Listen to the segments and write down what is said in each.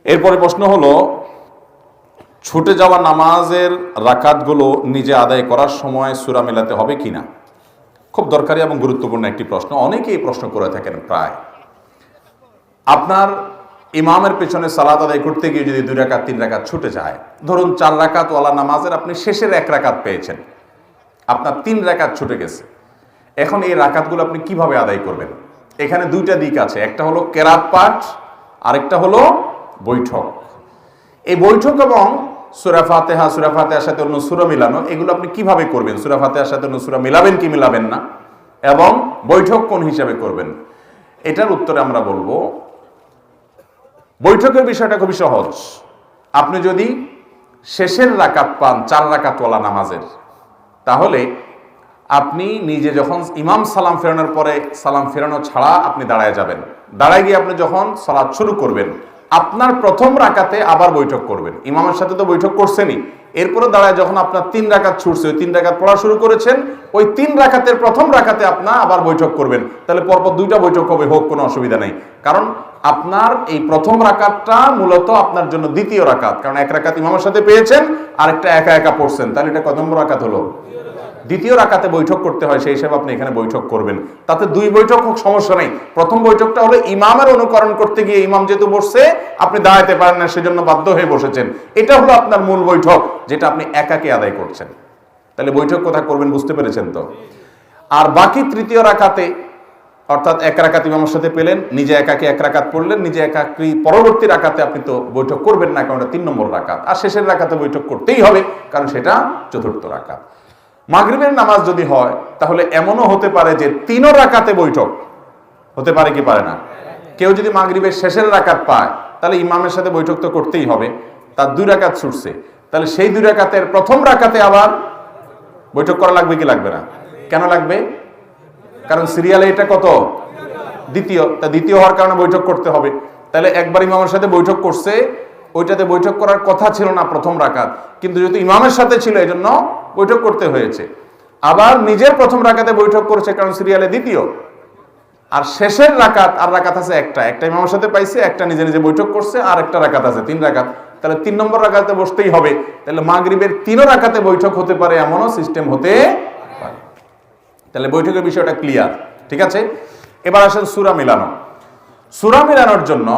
এরপরে প্রশ্ন হলো, ছুটে যাওয়া নামাজের রাকাতগুলো নিজে আদায় করার সময় সূরা মেলাতে হবে কিনা। খুব দরকারি এবং গুরুত্বপূর্ণ একটি প্রশ্ন, অনেকেই প্রশ্ন করে থাকেন। প্রায় আপনার ইমামের পেছনে সালাত আদায় করতে গিয়ে যদি 2 রাকাত 3 রাকাত ছুটে যায়, ধরুন 4 রাকাত ওয়ালা নামাজের আপনি শেষের 1 রাকাত পেয়েছেন, আপনার 3 রাকাত ছুটে গেছে। এখন এই রাকাতগুলো আপনি কিভাবে আদায় করবেন? এখানে 2টা দিক আছে, একটা হলো কেরাত পাঠ, আরেকটা হলো বৈঠক। এই বৈঠক এবং সূরা ফাতিহার সাথে অন্য সূরা মিলানো, এগুলো আপনি কিভাবে করবেন? সূরা ফাতিহার সাথে অন্য সূরা মিলাবেন কি মিলাবেন না, এবং বৈঠক কোন হিসাবে করবেন? এটার উত্তরে আমরা বলবো, বৈঠকের বিষয়টা খুবই সহজ। আপনি যদি শেষের রাকাত পান 4 রাকাতওয়ালা নামাজের, তাহলে আপনি নিজে যখন ইমাম সালাম ফেরানোর পরে সালাম ফেরানো ছাড়া আপনি দাঁড়ায় যাবেন, দাঁড়ায় গিয়ে আপনি যখন সালাত শুরু করবেন, আপনার প্রথম রাকাতে আবার বৈঠক করবেন। ইমামের সাথে তো বৈঠক করছেনই, এরপরে দাঁড়ায় যখন আপনার 3 রাকাত ছুটছে, ওই 3 রাকাত পড়া শুরু করেছেন, ওই 3 রাকাতের প্রথম রাকাতে আপনার আবার বৈঠক করবেন। তাহলে পরপর 2টা বৈঠক হবে, হোক, কোনো অসুবিধা নেই। কারণ আপনার এই প্রথম রাকাতটা মূলত আপনার জন্য দ্বিতীয় রাকাত, কারণ 1 রাকাত ইমামের সাথে পেয়েছেন, আরেকটা একা একা পড়ছেন, তাহলে এটা কত নম্বর রাকাত হলো? দ্বিতীয় রাকাতে বৈঠক করতে হয়, সেই হিসাবে আপনি এখানে বৈঠক করবেন। তাতে 2 বৈঠক হোক, সমস্যা নেই। প্রথম বৈঠকটা হলো ইমামের অনুকরণ করতে গিয়ে ইমাম যেহেতু বসছে, আপনি দাঁড়াতে পারেন না, সেজন্য বাধ্য হয়ে বসেছেন, এটা হলো আপনার মূল বৈঠক, যেটা আপনি একাকে আদায় করছেন। তাহলে বৈঠক কোথায় করবেন বুঝতে পেরেছেন তো? আর বাকি তৃতীয় রাকাতে, অর্থাৎ 1 রাকাত ইমামের সাথে পেলেন, নিজে একাকে 1 রাকাত পড়লেন, নিজে একাকি পরবর্তী রাকাতে আপনি তো বৈঠক করবেন না, কারণ এটা 3 নম্বর রাকাত। আর শেষের রাকাতে বৈঠক করতেই হবে, কারণ সেটা 4র্থ রাকাত। মাগরিবের নামাজ যদি হয়, তাহলে এমনও হতে পারে যে 3 রাকাতে বৈঠক হতে পারে কি পারে না? কেউ যদি মাগরিবের শেষের রাকাত পায়, তাহলে ইমামের সাথে বৈঠক তো করতেই হবে। তার 2 রাকাত ছুটছে, তাহলে সেই 2 রাকাতের প্রথম রাকাতে আবার বৈঠক করা লাগবে কি লাগবে না? কেন লাগবে? কারণ সিরিয়ালে এটা কত? দ্বিতীয়। তা দ্বিতীয় হওয়ার কারণে বৈঠক করতে হবে। তাহলে একবার ইমামের সাথে বৈঠক করছে, ওইটাতে বৈঠক করার কথা ছিল না প্রথম রাকাত, কিন্তু যেহেতু ইমামের সাথে ছিল, এই জন্য বৈঠক করতে হয়েছে। আবার নিজের প্রথম রাকাতে বৈঠক করেছে, কারণ সিরিয়ালে দ্বিতীয়। আর শেষের রাকাত, আর রাকাত আছে একটা ইমামের সাথে পাইছে, একটা নিজে নিজে বৈঠক করছে, আর একটা রাকাত আছে 3 রাকাত। তাহলে 3 নম্বর রাকাতে বসতেই হবে। তাহলে মাগরিবের 3 রাকাতে বৈঠক হতে পারে, এমনও সিস্টেম হতে পারে। তাহলে বৈঠকের বিষয়টা ক্লিয়ার, ঠিক আছে? এবার আসেন সূরা মিলানো। সূরা মিলানোর জন্য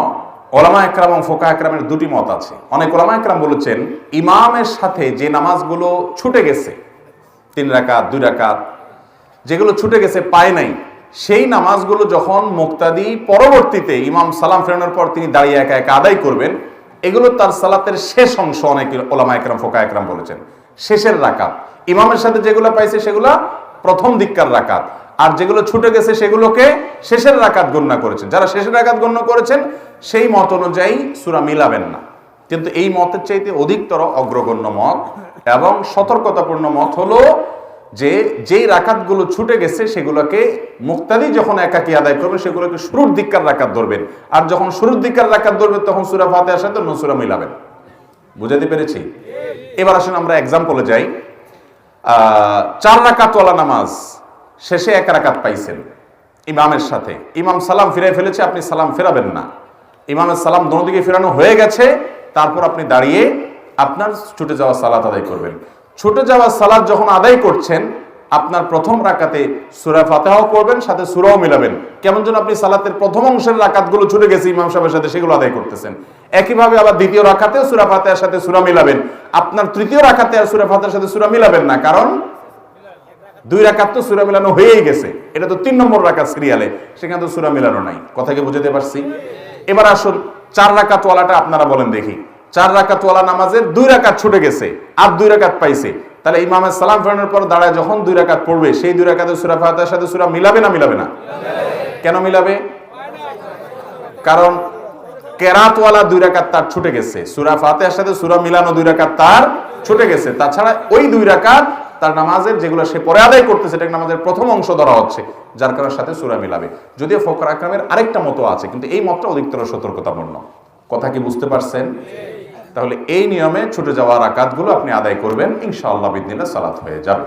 ওলামা একরাম এবং ফোকাহ একরামের 2টি মত আছে। অনেক ওলামা একরাম বলেছেন, ইমামের সাথে যে নামাজগুলো ছুটে গেছে, 3 রাকাত 2 রাকাত, যেগুলো ছুটে গেছে পায় নাই, সেই নামাজগুলো যখন মুক্তাদি পরবর্তীতে ইমাম সালাম ফেরানোর পর তিনি দাঁড়িয়ে একা একা আদায় করবেন, এগুলো তার সালাতের শেষ অংশ। অনেক ওলামা একরাম ফোকাহ একরাম বলেছেন শেষের রাকাত। ইমামের সাথে যেগুলো পাইছে সেগুলো প্রথম দিককার রাকাত, আর যেগুলো ছুটে গেছে সেগুলোকে শেষের রাকাত গণ্য করেছেন। যারা শেষের রাকাত গণ্য করেছেন, সেই মত অনুযায়ী সূরা মিলাবেন না। কিন্তু এই মতের চাইতে অধিকতর অগ্রগণ্য মত এবং সতর্কতাপূর্ণ মত হলো যে যেই রাকাতগুলো ছুটে গেছে সেগুলোকে মুক্তাদি যখন একাকি আদায় করবে, সেগুলোকে শুরুর দিককার রাকাত ধরবেন। আর যখন শুরুর দিককার রাকাত ধরবেন, তখন সূরা ফাতিহার সাথে অন্য সূরা মিলাবেন। বুঝাতে পেরেছি? এবার আসেন আমরা এক্সাম্পলে যাই। 4 রাকাতওয়ালা নামাজ, শেষে 1 রাকাত পাইছেন ইমামের সাথে, ইমাম সালাম ফিরে ফেলেছে, আপনি সালাম ফেরাবেন না। ইমামের সালাম দোনো দিকে ফেরানো হয়ে গেছে, তারপর আপনি দাঁড়িয়ে আপনার ছুটে যাওয়া সালাত আদায় করবেন। ছুটে যাওয়া সালাত যখন আদায় করছেন, আপনার প্রথম রাকাতে সূরা ফাতিহাও পড়বেন, সাথে সূরাও মিলাবেন। কেমন যেন আপনি সালাতের প্রথম অংশের রাকাতগুলো ছুটে গেছে ইমাম সাহেবের সাথে, সেগুলো আদায় করতেছেন। একইভাবে আবার দ্বিতীয় রাকাতেও সূরা ফাতিহার সাথে সূরা মিলাবেন। আপনার তৃতীয় রাকাতে আর সূরা ফাতিহার সাথে সূরা মিলাবেন না, কারণ 2 রাকাত তো সূরা মিলানো হয়েই গেছে। এটা তো 3 নম্বর রাকাত সিরিয়ালে, সেখানে তো সূরা মিলানো নাই। কথা কি বুঝতে পারছি? এবার আসুন 4 রাকাতওয়ালাটা আপনারা বলেন দেখি। 4 রাকাতওয়ালা নামাজের 2 রাকাত ছুটে গেছে, আর 2 রাকাত পাইছে। তাহলে ইমামের সালাম ফেরানোর পর দাঁড়ায় যখন 2 রাকাত পড়বে, সেই 2 রাকাতে সূরা ফাতিহার সাথে সূরা মিলাবে না মিলাবে না? কেন মিলাবে? কারণ কেরাতওয়ালা 2 রাকাত তার ছুটে গেছে, সূরা ফাতিহার সাথে সূরা মিলানো 2 রাকাত তার ছুটে গেছে। তাছাড়া ওই 2 রাকাত তার নামাজের যেগুলো সে পরে আদায় করতেছে, এটা নামাজের প্রথম অংশ ধরা হচ্ছে, যার কারণে সাথে সূরা মিলাবে। যদিও ফোকাহ একরামের আরেকটা মত আছে, কিন্তু এই মতটা অধিকতর সতর্কতাপূর্ণ। কথা কি বুঝতে পারছেন? তাহলে এই নিয়মে ছুটে যাওয়া রাকাতগুলো আপনি আদায় করবেন, ইনশাআল্লাহ বিইذনিল্লাহ সালাত হয়ে যাবে।